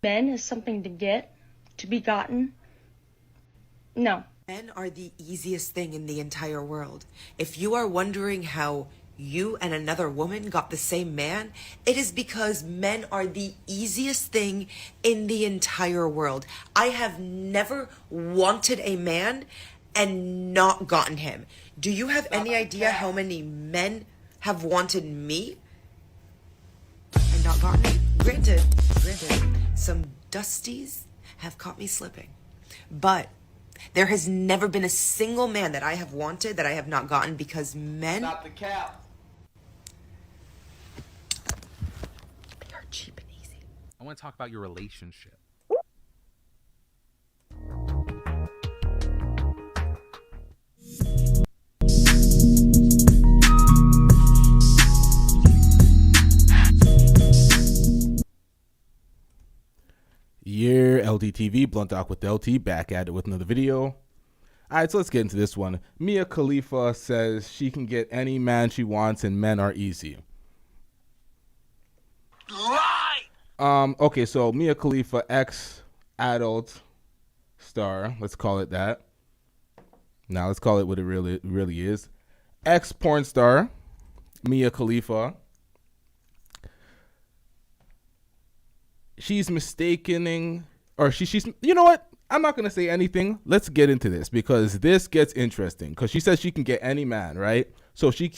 Men as something to get, to be gotten. No. Men are the easiest thing in the entire world. If you are wondering how you and another woman got the same man, it is because men are the easiest thing in the entire world. I have never wanted a man and not gotten him. Do you have any idea how many men have wanted me and not gotten me? Granted, some dusties have caught me slipping. But there has never been a single man that I have wanted that I have not gotten because men... Stop the cap. They are cheap and easy. I want to talk about your relationship. Yeah, LTTV, Blunt Talk with LT, back at it with another video. All right, so let's get into this one. Mia Khalifa says she can get any man she wants and men are easy. Okay, so Mia Khalifa, ex-adult star, let's call it that. Now let's call it what it really is. Ex-porn star, Mia Khalifa. She's mistakening, or she's, you know what? I'm not going to say anything. Let's get into this because this gets interesting because she says she can get any man, right? So she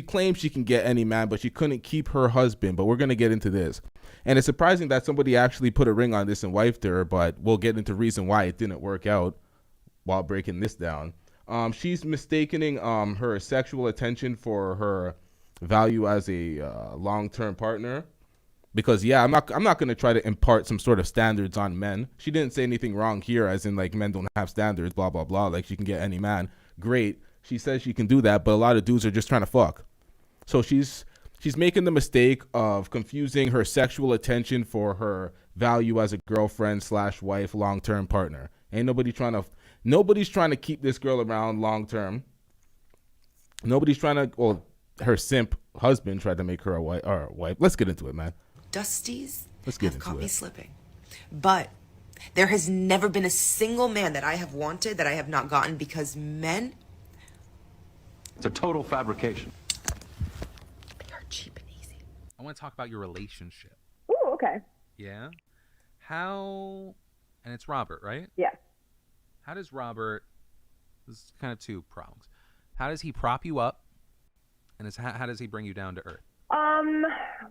claims she can get any man, but she couldn't keep her husband. But we're going to get into this. And it's surprising that somebody actually put a ring on this and wifed her, but we'll get into reason why it didn't work out while breaking this down. She's mistaking her sexual attention for her value as a long-term partner. Because, yeah, I'm not going to try to impart some sort of standards on men. She didn't say anything wrong here, as in, like, men don't have standards, blah, blah, blah. Like, she can get any man. Great. She says she can do that, but a lot of dudes are just trying to fuck. So she's making the mistake of confusing her sexual attention for her value as a girlfriend/wife, long-term partner. Nobody's trying to keep this girl around long-term. Nobody's trying to, well, her simp husband tried to make her a wife. Let's get into it, man. Dusties have caught me slipping. But there has never been a single man that I have wanted that I have not gotten because men... It's a total fabrication. They are cheap and easy. I want to talk about your relationship. Ooh, okay. Yeah? How... And it's Robert, right? Yes. How does Robert... This is kind of two prongs. How does he prop you up? And how does he bring you down to earth?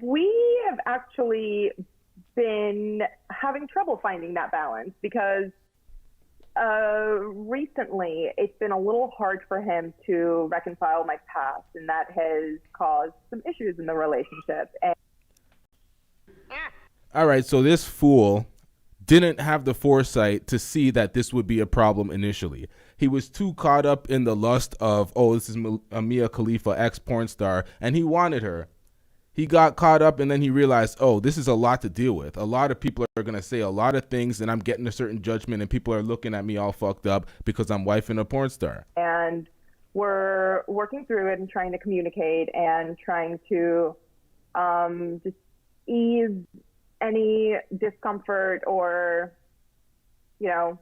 We have actually been having trouble finding that balance because recently it's been a little hard for him to reconcile my past, and that has caused some issues in the relationship. All right, so this fool didn't have the foresight to see that this would be a problem initially. He was too caught up in the lust of, oh, this is Mia Khalifa, ex-porn star, and he wanted her. He got caught up and then he realized, oh, this is a lot to deal with. A lot of people are going to say a lot of things and I'm getting a certain judgment and people are looking at me all fucked up because I'm wifing a porn star. And we're working through it and trying to communicate and trying to just ease any discomfort or, you know,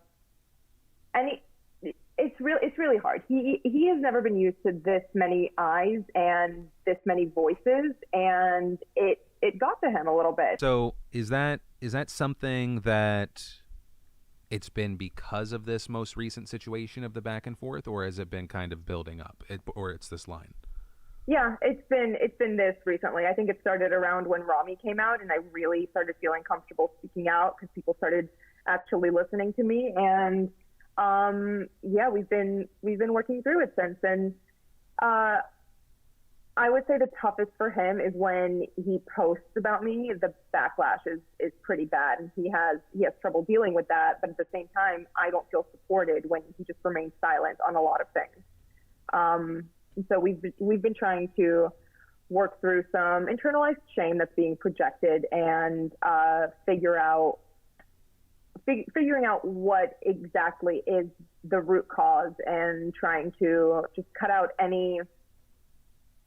it's really hard. He has never been used to this many eyes and this many voices, and it got to him a little bit. So is that something that it's been because of this most recent situation of the back and forth, or has it been kind of building up, or it's this line? Yeah, it's been this recently. I think it started around when Rami came out, and I really started feeling comfortable speaking out because people started actually listening to me. And yeah, we've been working through it since. And I would say the toughest for him is when he posts about me. The backlash is pretty bad, and he has trouble dealing with that. But at the same time, I don't feel supported when he just remains silent on a lot of things. So we've been trying to work through some internalized shame that's being projected and figuring out what exactly is the root cause and trying to just cut out any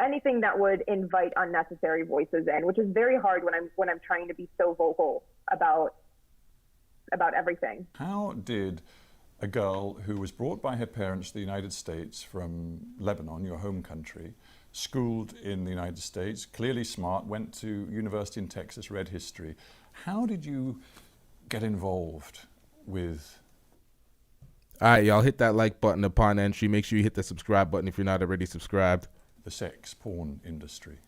anything that would invite unnecessary voices in, which is very hard when I'm trying to be so vocal about everything. How did a girl who was brought by her parents to the United States from Lebanon, your home country, schooled in the United States, clearly smart, went to university in Texas, read history, how did you get involved with? All right, y'all, hit that like button upon entry. Make sure you hit the subscribe button if you're not already subscribed. The sex porn industry.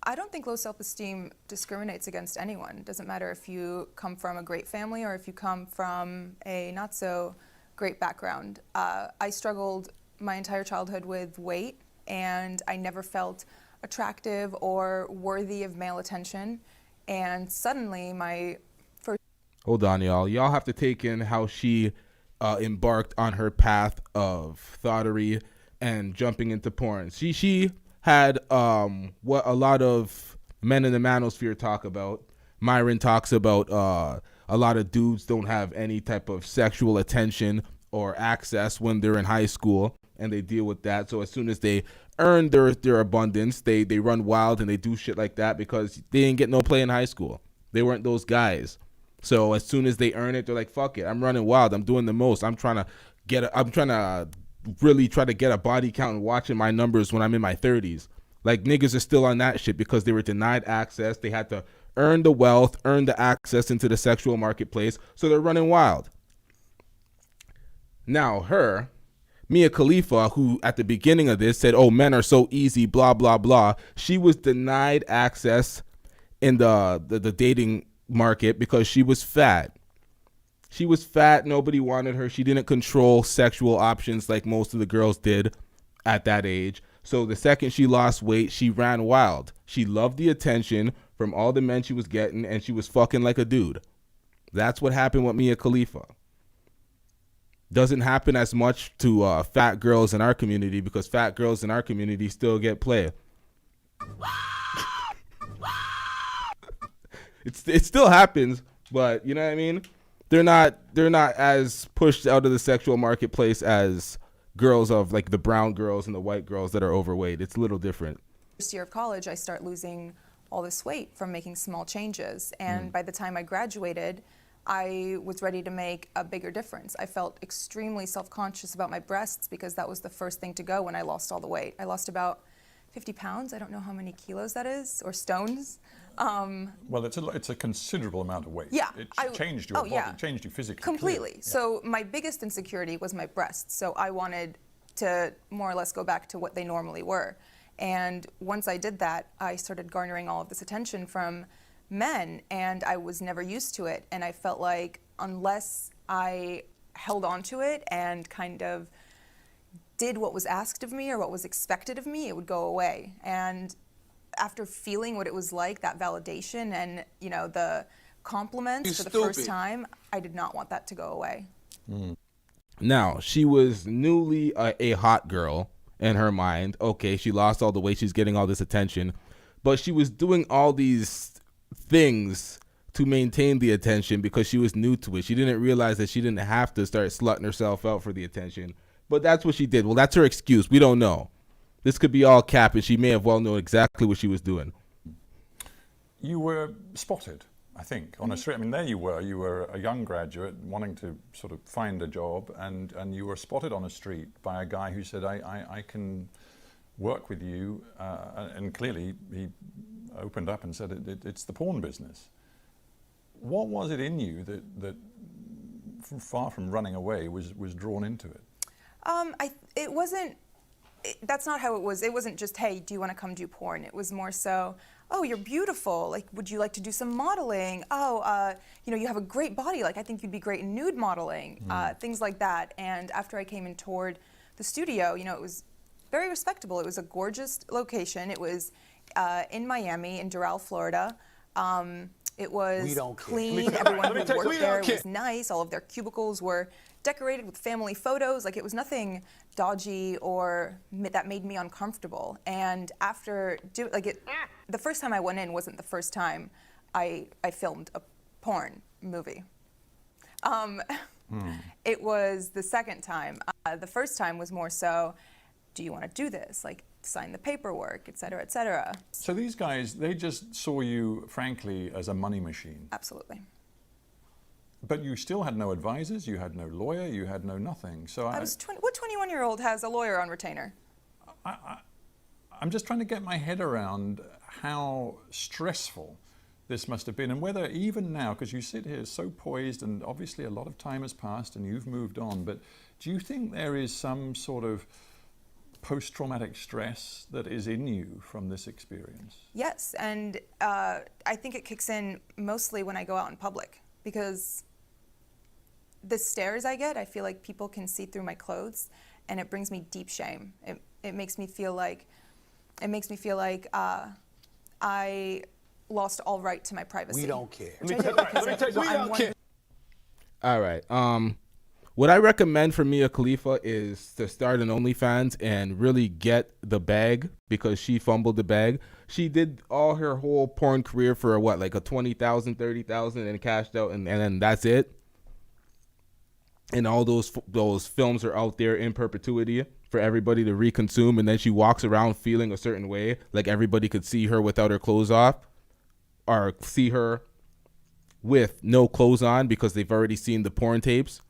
I don't think low self-esteem discriminates against anyone. It doesn't matter if you come from a great family or if you come from a not so great background. I struggled my entire childhood with weight, and I never felt attractive or worthy of male attention. And suddenly my first... Hold on, y'all. Y'all have to take in how she embarked on her path of thottery and jumping into porn. She had what a lot of men in the manosphere talk about. Myron talks about a lot of dudes don't have any type of sexual attention or access when they're in high school, and they deal with that. So as soon as they earn their abundance, they run wild and they do shit like that because they didn't get no play in high school. They weren't those guys. So as soon as they earn it, they're like, fuck it, I'm running wild. I'm doing the most. I'm trying to really try to get a body count and watching my numbers when I'm in my 30s. Like, niggas are still on that shit because they were denied access. They had to earn the wealth, earn the access into the sexual marketplace. So they're running wild. Now Mia Khalifa, who at the beginning of this said, oh, men are so easy, blah, blah, blah. She was denied access in the dating market because she was fat. She was fat. Nobody wanted her. She didn't control sexual options like most of the girls did at that age. So the second she lost weight, she ran wild. She loved the attention from all the men she was getting, and she was fucking like a dude. That's what happened with Mia Khalifa. Doesn't happen as much to fat girls in our community because fat girls in our community still get play. It still happens, but you know what I mean? They're not as pushed out of the sexual marketplace as girls of like the brown girls and the white girls that are overweight. It's a little different. First year of college, I start losing all this weight from making small changes. And by the time I graduated, I was ready to make a bigger difference. I felt extremely self-conscious about my breasts because that was the first thing to go when I lost all the weight. I lost about 50 pounds. I don't know how many kilos that is, or stones. Well, it's a considerable amount of weight. Yeah. It changed your body, it changed you physically. Completely. Yeah. So my biggest insecurity was my breasts. So I wanted to more or less go back to what they normally were. And once I did that, I started garnering all of this attention from men, and I was never used to it. And I felt like unless I held on to it and kind of did what was asked of me or what was expected of me, it would go away. And after feeling what it was like, that validation and, you know, the compliments for the first time, I did not want that to go away. Now, she was newly a hot girl in her mind. Okay, she lost all the weight, she's getting all this attention, but she was doing all these things to maintain the attention because she was new to it. She didn't realize that she didn't have to start slutting herself out for the attention, but that's what she did. Well, that's her excuse. We don't know. This could be all cap, and she may have well known exactly what she was doing. You were spotted, I think, on a street. I mean, there you were a young graduate wanting to sort of find a job, and you were spotted on a street by a guy who said, I can work with you, and clearly he opened up and said, it's the porn business. What was it in you that far from running away, was drawn into it? It wasn't, that's not how it was. It wasn't just, hey, do you want to come do porn? It was more so, oh, you're beautiful. Like, would you like to do some modeling? Oh, you know, you have a great body. Like, I think you'd be great in nude modeling. Things like that. And after I came in toward the studio, you know, it was very respectable. It was a gorgeous location. It was in Miami, in Doral, Florida. It was clean. Everyone who worked there was nice. All of their cubicles were decorated with family photos. Like, it was nothing dodgy or that made me uncomfortable. And after the first time I went in wasn't the first time I filmed a porn movie. It was the second time. The first time was more so, do you want to do this? Like, sign the paperwork, et cetera, et cetera. So these guys, they just saw you, frankly, as a money machine. Absolutely. But you still had no advisors, you had no lawyer, you had no nothing. So I was 20, what 21-year-old has a lawyer on retainer? I'm just trying to get my head around how stressful this must have been, and whether even now, because you sit here so poised, and obviously a lot of time has passed and you've moved on, but do you think there is some sort of post-traumatic stress that is in you from this experience? Yes, and I think it kicks in mostly when I go out in public, because the stares I get, I feel like people can see through my clothes, and it brings me deep shame. It makes me feel like I lost all right to my privacy. We don't care. All right. What I recommend for Mia Khalifa is to start an OnlyFans and really get the bag, because she fumbled the bag. She did all her whole porn career for what, like a 20,000, 30,000, and cashed out, and then that's it. And all those films are out there in perpetuity for everybody to reconsume, and then she walks around feeling a certain way, like everybody could see her without her clothes off, or see her with no clothes on because they've already seen the porn tapes.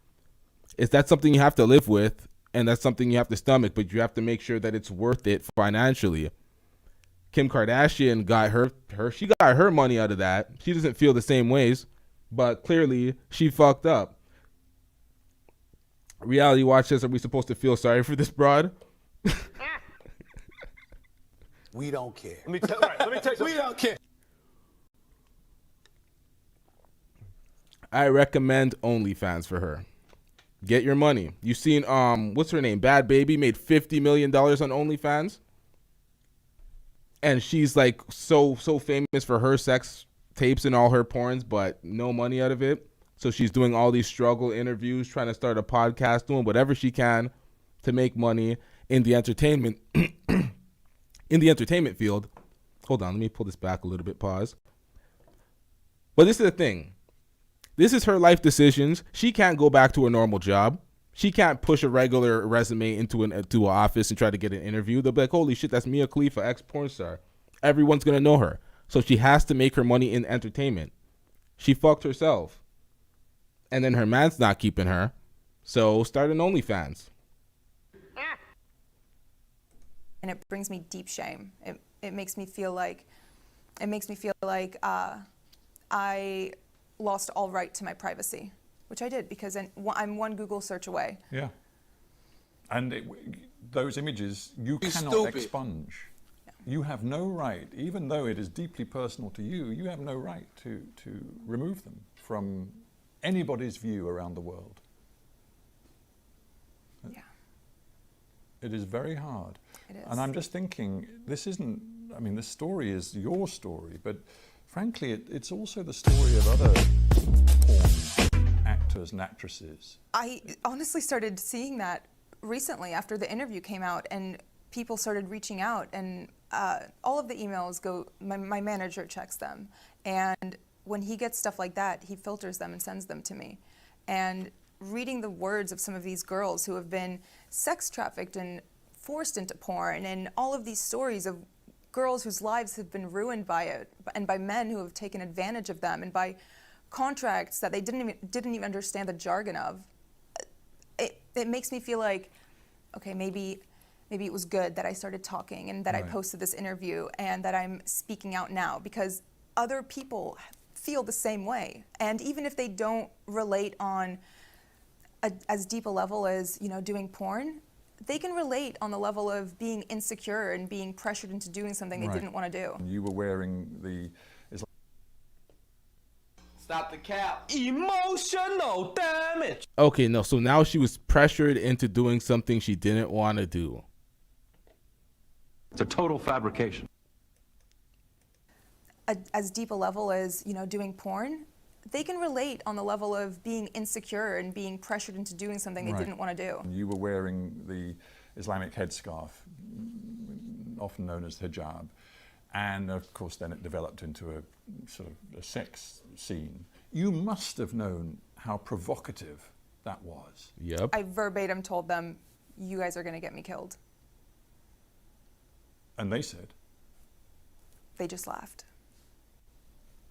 Is that something you have to live with, and that's something you have to stomach, but you have to make sure that it's worth it financially. Kim Kardashian got her money out of that. She doesn't feel the same ways, but clearly she fucked up. Reality Watch says, are we supposed to feel sorry for this broad? We don't care. Let me tell you. We don't care. I recommend OnlyFans for her. Get your money. You seen what's her name? Bad Baby made $50 million on OnlyFans, and she's like so famous for her sex tapes and all her porns, but no money out of it. So she's doing all these struggle interviews, trying to start a podcast, doing whatever she can to make money in the entertainment field. Hold on, let me pull this back a little bit. Pause. But this is the thing. This is her life decisions. She can't go back to a normal job. She can't push a regular resume into an office and try to get an interview. They'll be like, holy shit, that's Mia Khalifa, ex-porn star. Everyone's going to know her. So she has to make her money in entertainment. She fucked herself. And then her man's not keeping her. So start an OnlyFans. And it brings me deep shame. It makes me feel like I lost all right to my privacy, which I did, because I'm one Google search away. Yeah. And those images you cannot stupid. expunge. Yeah. You have no right, even though it is deeply personal to you, you have no right to remove them from anybody's view around the world. Yeah. It is very hard. It is. And I'm just thinking, this story is your story, but frankly, it's also the story of other porn actors and actresses. I honestly started seeing that recently after the interview came out, and people started reaching out, and all of the emails go, my manager checks them, and when he gets stuff like that, he filters them and sends them to me. And reading the words of some of these girls who have been sex trafficked and forced into porn, and all of these stories of girls whose lives have been ruined by it, and by men who have taken advantage of them, and by contracts that they didn't even understand the jargon of, it makes me feel like, okay, maybe it was good that I started talking, and that I posted this interview, and that I'm speaking out now, because other people feel the same way. And even if they don't relate on as deep a level as, doing porn, they can relate on the level of being insecure and being pressured into doing something they didn't want to do. You were wearing the... Stop the cap. Emotional damage. Okay, no, so now she was pressured into doing something she didn't want to do. It's a total fabrication. As deep a level as, doing porn, they can relate on the level of being insecure and being pressured into doing something they didn't want to do. You were wearing the Islamic headscarf, often known as hijab. And of course, then it developed into a sort of a sex scene. You must have known how provocative that was. Yep. I verbatim told them, you guys are going to get me killed. And they said, They just laughed.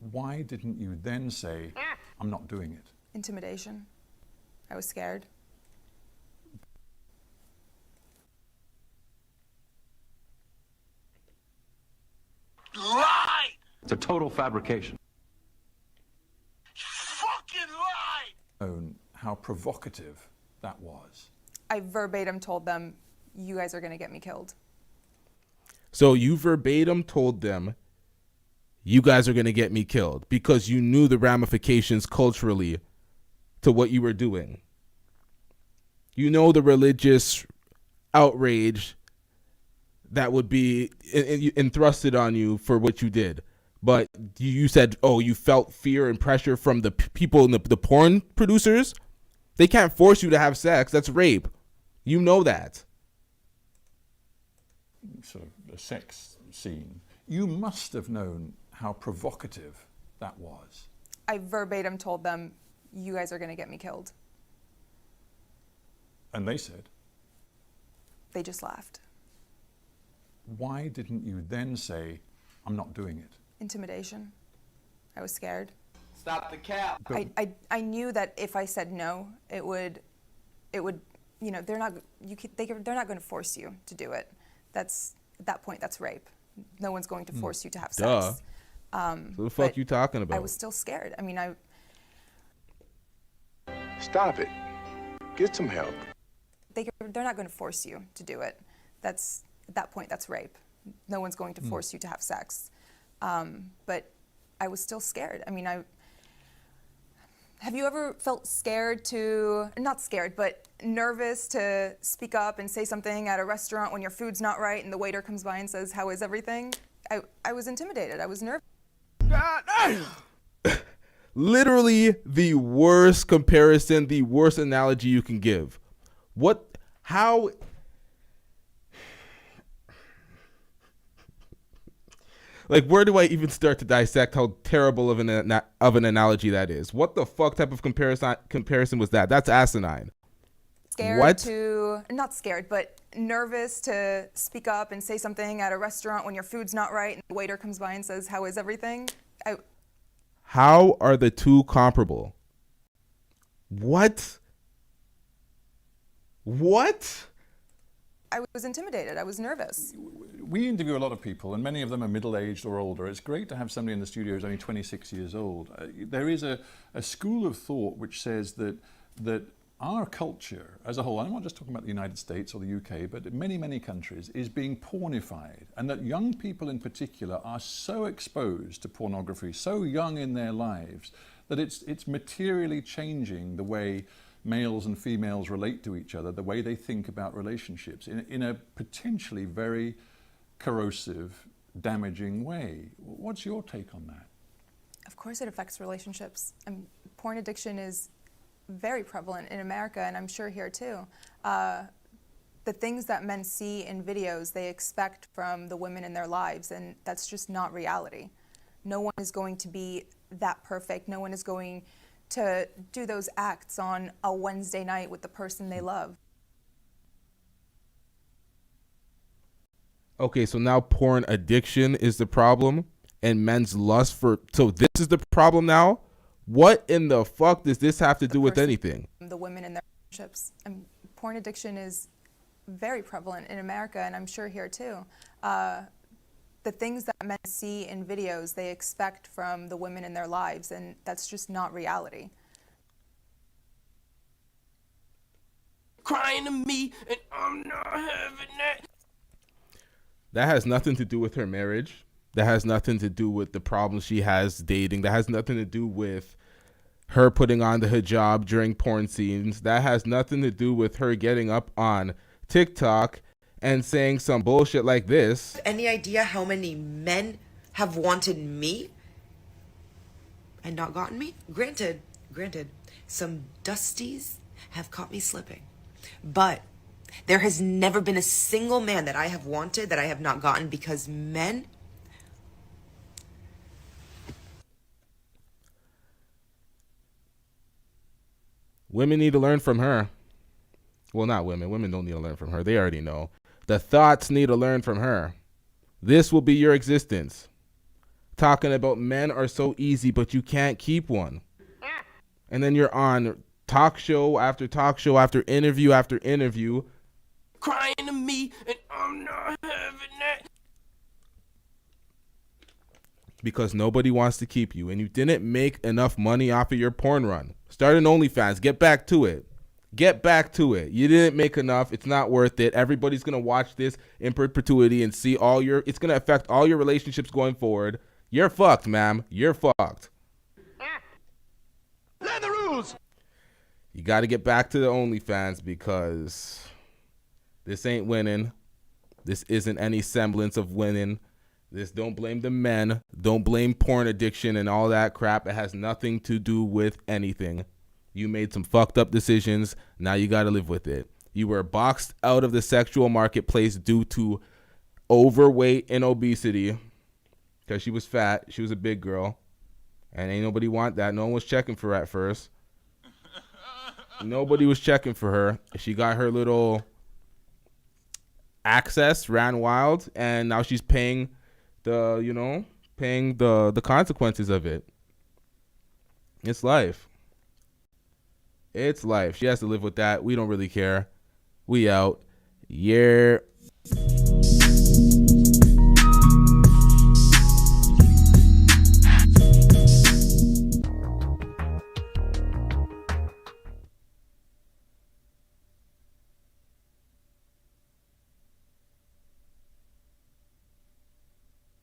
why didn't you then say, I'm not doing it? Intimidation. I was scared. Lie! It's a total fabrication. Fucking lie! Known how provocative that was. I verbatim told them, you guys are going to get me killed. So you verbatim told them, you guys are going to get me killed, because you knew the ramifications culturally to what you were doing. You know the religious outrage that would be entrusted on you for what you did. But you said, oh, you felt fear and pressure from the people in the porn producers? They can't force you to have sex. That's rape. You know that. Sort of a sex scene. You must have known how provocative that was. I verbatim told them, you guys are going to get me killed. And they said, They just laughed. why didn't you then say, I'm not doing it? Intimidation. I was scared. Stop the cap. I knew that if I said no, it would, you know, they're not going to force you to do it. At that point, that's rape. No one's going to force you to have Duh. sex. So the fuck you talking about? I was still scared. I mean, Stop it. Get some help. they're not going to force you to do it. At that point, that's rape. No one's going to force you to have sex. But I was still scared. I mean, have you ever felt scared not scared, but nervous to speak up and say something at a restaurant when your food's not right and the waiter comes by and says, how is everything? I was intimidated. I was nervous. Literally the worst comparison, the worst analogy you can give. How? Like, where do I even start to dissect how terrible of an analogy that is? What the fuck type of comparison was that? That's asinine. Not scared, but nervous to speak up and say something at a restaurant when your food's not right and the waiter comes by and says, how is everything? How are the two comparable? What? I was intimidated. I was nervous. We interview a lot of people, and many of them are middle-aged or older. It's great to have somebody in the studio who's only 26 years old. There is a school of thought which says that our culture as a whole, I'm not just talking about the United States or the UK, but many, many countries, is being pornified, and that young people in particular are so exposed to pornography, so young in their lives, that it's materially changing the way males and females relate to each other, the way they think about relationships in a potentially very corrosive, damaging way. What's your take on that? Of course it affects relationships. Porn addiction is very prevalent in America, and I'm sure here too. The things that men see in videos, they expect from the women in their lives, and that's just not reality. No one is going to be that perfect. No one is going to do those acts on a Wednesday night with the person they love. Okay, so now porn addiction is the problem, and men's lust for... So this is the problem now? What in the fuck does this have to do with anything? The women in their relationships. Porn addiction is very prevalent in America, and I'm sure here too. The things that men see in videos, they expect from the women in their lives, and that's just not reality. Crying to me, and I'm not having that. That has nothing to do with her marriage. That has nothing to do with the problems she has dating. That has nothing to do with her putting on the hijab during porn scenes. That has nothing to do with her getting up on TikTok and saying some bullshit like this. Any idea how many men have wanted me and not gotten me? Granted, some dusties have caught me slipping. But there has never been a single man that I have wanted that I have not gotten, because men... Women need to learn from her. Well, not women. Women don't need to learn from her. They already know. The thoughts need to learn from her. This will be your existence. Talking about men are so easy, but you can't keep one. And then you're on talk show after interview. Crying to me, and I'm not having that. Because nobody wants to keep you, and you didn't make enough money off of your porn run. Start an OnlyFans. Get back to it. You didn't make enough. It's not worth it. Everybody's going to watch this in perpetuity and see it's going to affect all your relationships going forward. You're fucked, ma'am. You're fucked. Learn the rules. You got to get back to the OnlyFans because this ain't winning. This isn't any semblance of winning. This, don't blame the men. Don't blame porn addiction and all that crap. It has nothing to do with anything. You made some fucked up decisions. Now you got to live with it. You were boxed out of the sexual marketplace due to overweight and obesity because she was fat. She was a big girl. And ain't nobody want that. No one was checking for her at first. Nobody was checking for her. She got her little access, ran wild, and now she's paying the consequences of it. It's life. It's life. She has to live with that. We don't really care. We out. Yeah.